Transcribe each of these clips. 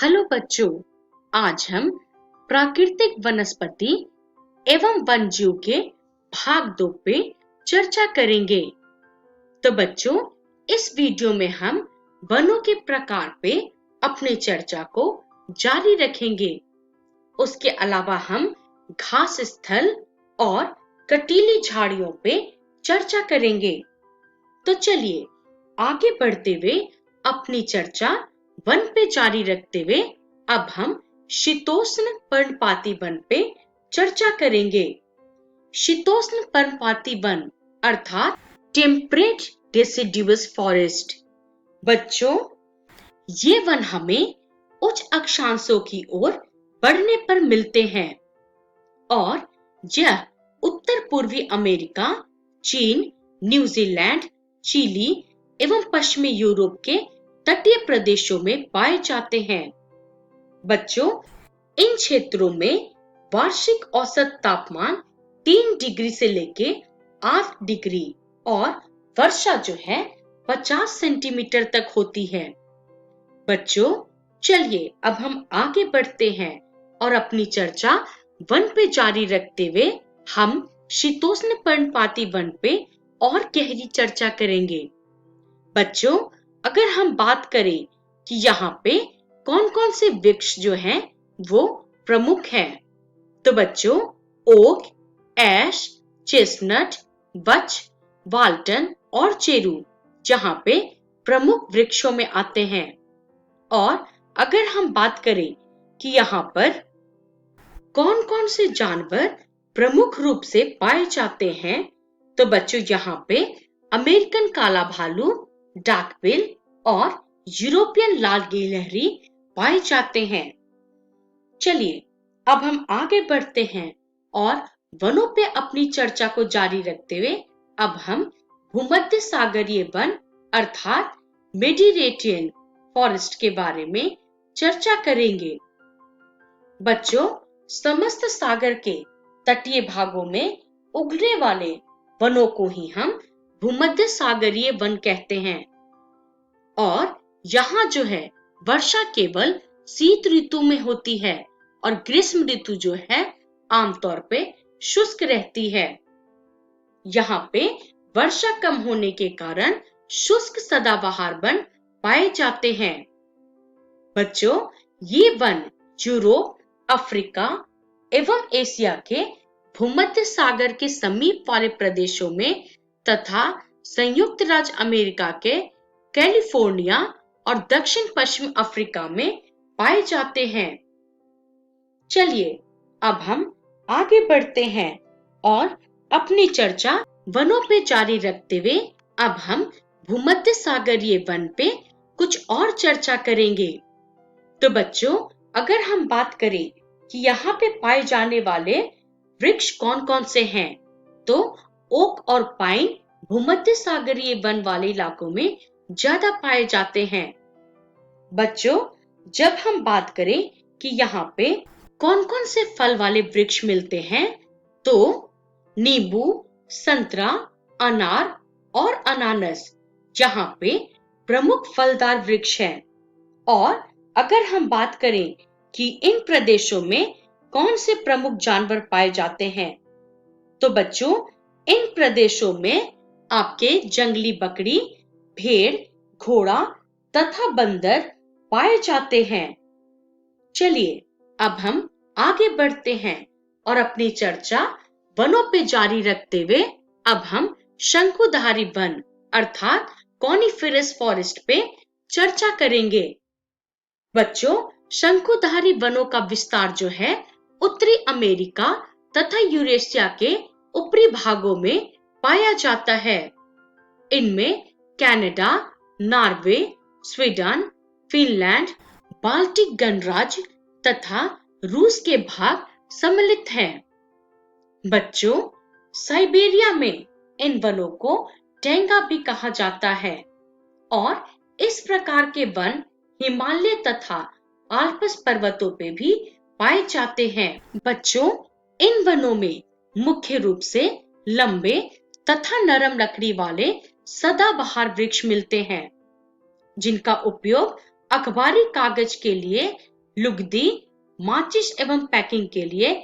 Hello बच्चों, आज हम प्राकृतिक वनस्पति एवं वन्यजीव के भाग 2 पे चर्चा करेंगे। तो बच्चों, इस वीडियो में हम वनों के प्रकार पे अपनी चर्चा को जारी रखेंगे। उसके अलावा हम घास स्थल और कटीली झाड़ियों पे चर्चा करेंगे। तो चलिए आगे बढ़ते हुए अपनी चर्चा वन पे जारी रखते हुए अब हम शीतोष्ण पर्णपाती वन पे चर्चा करेंगे। शीतोष्ण पर्णपाती वन अर्थात टेम्परेट डेसिडुअस फॉरेस्ट। बच्चों, ये वन हमें उच्च अक्षांशों की ओर बढ़ने पर मिलते हैं और यह उत्तर पूर्वी अमेरिका, चीन, न्यूजीलैंड, चिली एवं पश्चिमी यूरोप के तटीय प्रदेशों में पाए जाते हैं। बच्चों, इन क्षेत्रों में वार्षिक औसत तापमान 3 डिग्री से लेके 8 डिग्री और वर्षा जो है 50 सेंटीमीटर तक होती है। बच्चों, चलिए अब हम आगे बढ़ते हैं और अपनी चर्चा वन पे जारी रखते हुए हम शीतोष्ण पर्णपाती वन पे और गहरी चर्चा करेंगे। बच्चों, अगर हम बात करें कि यहाँ पे कौन कौन से वृक्ष जो हैं वो प्रमुख हैं, तो बच्चों ओक, ऐश, चेस्टनट, बच, वाल्टन और चेरू जहाँ पे प्रमुख वृक्षों में आते हैं। और अगर हम बात करें कि यहाँ पर कौन कौन से जानवर प्रमुख रूप से पाए जाते हैं, तो बच्चों यहाँ पे अमेरिकन काला भालू, डाकबिल और यूरोपियन लाल गिलहरी पाए जाते हैं। चलिए अब हम आगे बढ़ते हैं और वनों पे अपनी चर्चा को जारी रखते हुए अब हम भूमध्य सागरीय वन अर्थात मेडिटेरेनियन फॉरेस्ट के बारे में चर्चा करेंगे। बच्चों, समस्त सागर के तटीय भागों में उगने वाले वनों को ही हम भूमध्य सागरीय वन कहते हैं और यहाँ जो है वर्षा केवल शीत ऋतु में होती है और ग्रीष्म ऋतु जो है आमतौर पे शुष्क रहती है। यहाँ पे वर्षा कम होने के कारण शुष्क सदाबहार वन पाए जाते हैं। बच्चों, ये वन यूरोप, अफ्रीका एवं एशिया के भूमध्य सागर के समीप वाले प्रदेशों में तथा संयुक्त राज्य अमेरिका के कैलिफोर्निया और दक्षिण पश्चिम अफ्रीका में पाए जाते हैं। चलिए अब हम आगे बढ़ते हैं और अपनी चर्चा वनों पे जारी रखते हुए अब हम भूमध्य सागरीय वन पे कुछ और चर्चा करेंगे। तो बच्चों, अगर हम बात करें कि यहाँ पे पाए जाने वाले वृक्ष कौन कौन से हैं, तो ओक और पाइन भूमध्य सागरीय वन वाले इलाकों में ज्यादा पाए जाते हैं। बच्चों, जब हम बात करें कि यहाँ पे कौन कौन से फल वाले वृक्ष मिलते हैं, तो नींबू, संतरा, अनार और अनानास यहाँ पे प्रमुख फलदार वृक्ष हैं। और अगर हम बात करें कि इन प्रदेशों में कौन से प्रमुख जानवर पाए जाते हैं, तो बच्चों इन प्रदेशों में आपके जंगली बकरी, भेड़, घोड़ा तथा बंदर पाए जाते हैं। चलिए अब हम आगे बढ़ते हैं और अपनी चर्चा वनों पे जारी रखते हुए अब हम शंकुधारी वन अर्थात कॉनिफेरस फॉरेस्ट पे चर्चा करेंगे। बच्चों, शंकुधारी वनों का विस्तार जो है उत्तरी अमेरिका तथा यूरेशिया के ऊपरी भागों में पाया जाता है। इनमें Canada, Norway, Sweden, Finland, Baltic गणराज्य तथा रूस के भाग सम्मिलित हैं। बच्चों, साइबेरिया में इन वनों को टैंगा भी कहा जाता है और इस प्रकार के वन हिमालय तथा आल्प्स पर्वतों पे भी पाए जाते हैं। बच्चों, इन वनों में मुख्य रूप से लंबे तथा नरम लकड़ी वाले सदाबहार वृक्ष मिलते हैं, जिनका उपयोग अखबारी कागज के लिए लुगदी, माचिस एवं पैकिंग के लिए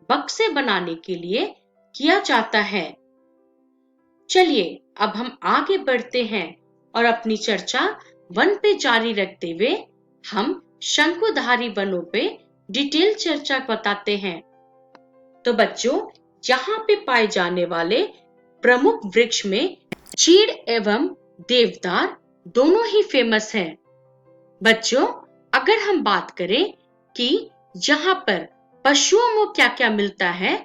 बक्से बनाने के लिए किया जाता है। चलिए अब हम आगे बढ़ते हैं और अपनी चर्चा वन पे जारी रखते हुए हम शंकुधारी वनों पे डिटेल चर्चा बताते हैं। तो बच्चों, यहाँ पे पाए जाने वाले प्रमुख वृक्ष में चीड़ एवं देवदार दोनों ही फेमस हैं। बच्चों, अगर हम बात करें कि यहाँ पर पशुओं में क्या क्या मिलता है,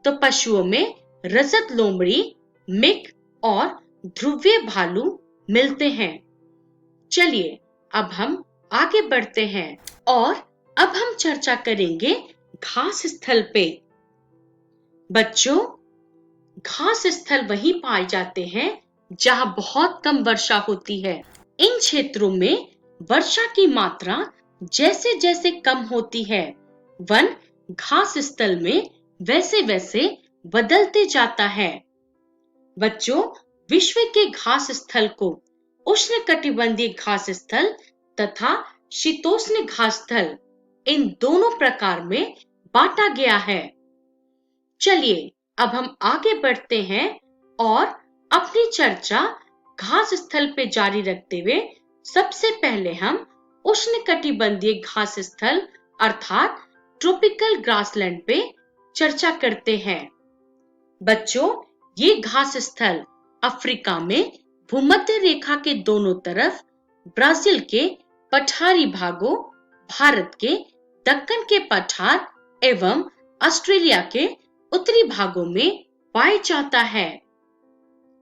तो पशुओं में रजत लोमड़ी, मिक और ध्रुवीय भालू मिलते हैं। चलिए अब हम आगे बढ़ते हैं और अब हम चर्चा करेंगे घास स्थल पे। बच्चों, घास स्थल वहीं पाए जाते हैं जहां बहुत कम वर्षा होती है। इन क्षेत्रों में वर्षा की मात्रा जैसे जैसे कम होती है, वन घास स्थल में वैसे वैसे बदलते जाता है। बच्चों, विश्व के घास स्थल को उष्णकटिबंधीय घास स्थल तथा शीतोष्ण घास स्थल, इन दोनों प्रकार में बांटा गया है। चलिए अब हम आगे बढ़ते हैं और अपनी चर्चा घास स्थल पे जारी रखते हुए सबसे पहले हम उष्णकटिबंधीय घास स्थल अर्थात ट्रॉपिकल ग्रासलैंड पे चर्चा करते हैं। बच्चों, ये घास स्थल अफ्रीका में भूमध्य रेखा के दोनों तरफ, ब्राजील के पठारी भागों, भारत के दक्कन के पठार एवं ऑस्ट्रेलिया के उत्तरी भागों में पाया जाता है।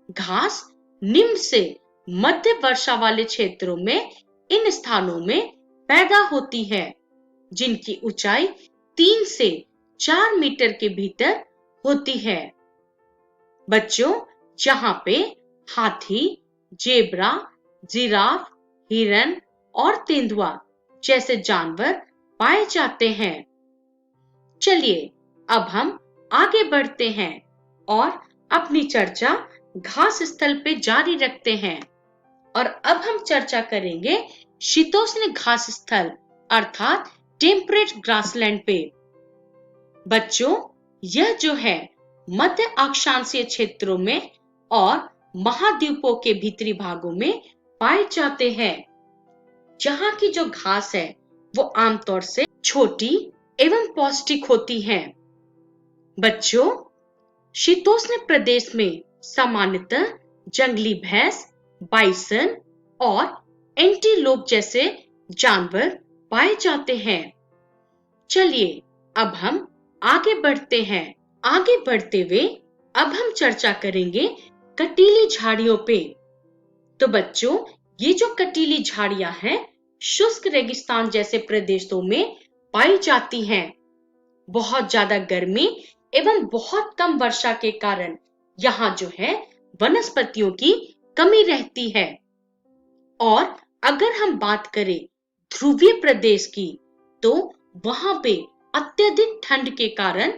घास निम्न से मध्य वर्षा वाले क्षेत्रों में इन स्थानों में पैदा होती है, जिनकी ऊंचाई 3 से 4 मीटर के भीतर होती है। बच्चों, जहां पे हाथी, जेब्रा, जिराफ, हिरन और तेंदुआ जैसे जानवर पाए जाते हैं। चलिए अब हम आगे बढ़ते हैं और अपनी चर्चा घास स्थल पे जारी रखते हैं और अब हम चर्चा करेंगे शीतोष्ण घास स्थल अर्थात टेम्परेट ग्रासलैंड पे। बच्चों, यह जो है मध्य अक्षांशीय क्षेत्रों में और महाद्वीपों के भीतरी भागों में पाए जाते हैं। जहां की जो घास है वो आमतौर से छोटी एवं पौष्टिक होती है। बच्चों, शीतोष्ण प्रदेश में सामान्यतः जंगली भैंस, बाइसन और एंटीलोप जैसे जानवर पाए जाते हैं। चलिए अब हम आगे बढ़ते हैं। आगे बढ़ते हुए अब हम चर्चा करेंगे कटीली झाड़ियों पे। तो बच्चों, ये जो कटीली झाड़ियां हैं शुष्क रेगिस्तान जैसे प्रदेशों में पाई जाती हैं। बहुत ज्यादा गर्मी एवं बहुत कम वर्षा के कारण यहाँ जो है वनस्पतियों की कमी रहती है। और अगर हम बात करें ध्रुवीय प्रदेश की, तो वहां पे अत्यधिक ठंड के कारण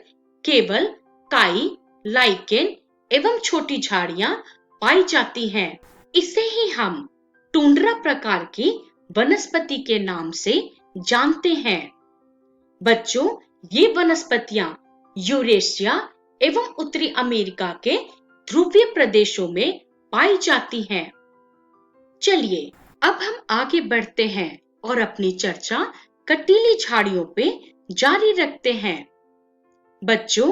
केवल काई, लाइकेन एवं छोटी झाड़ियां पाई जाती हैं। इसे ही हम टुंड्रा प्रकार की वनस्पति के नाम से जानते हैं। बच्चों, ये वनस्पतियां यूरेशिया एवं उत्तरी अमेरिका के ध्रुवीय प्रदेशों में पाई जाती हैं। चलिए अब हम आगे बढ़ते हैं और अपनी चर्चा कटीली झाड़ियों पे जारी रखते हैं। बच्चों,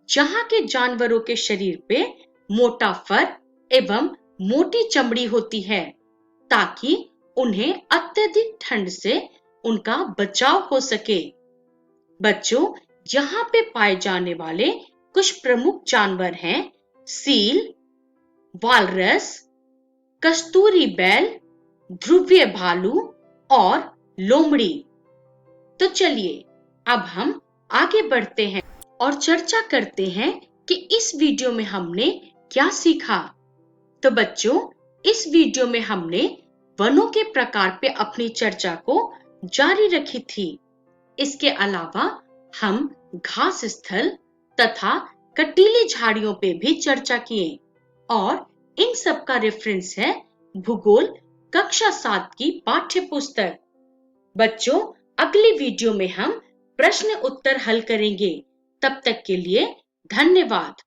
जहां के जानवरों के शरीर पे मोटा फर एवं मोटी चमड़ी होती है ताकि उन्हें अत्यधिक ठंड से उनका बचाव हो सके। बच्चों, यहाँ पे पाए जाने वाले कुछ प्रमुख जानवर हैं सील, वालरस, कस्तूरी बैल, ध्रुवीय भालू और लोमड़ी। तो चलिए अब हम आगे बढ़ते हैं और चर्चा करते हैं कि इस वीडियो में हमने क्या सीखा। तो बच्चों, इस वीडियो में हमने वनों के प्रकार पे अपनी चर्चा को जारी रखी थी। इसके अलावा हम घास स्थल तथा कटीली झाड़ियों पे भी चर्चा किए और इन सब का रेफरेंस है भूगोल कक्षा 7 की पाठ्य पुस्तक। बच्चों, अगली वीडियो में हम प्रश्न उत्तर हल करेंगे। तब तक के लिए धन्यवाद।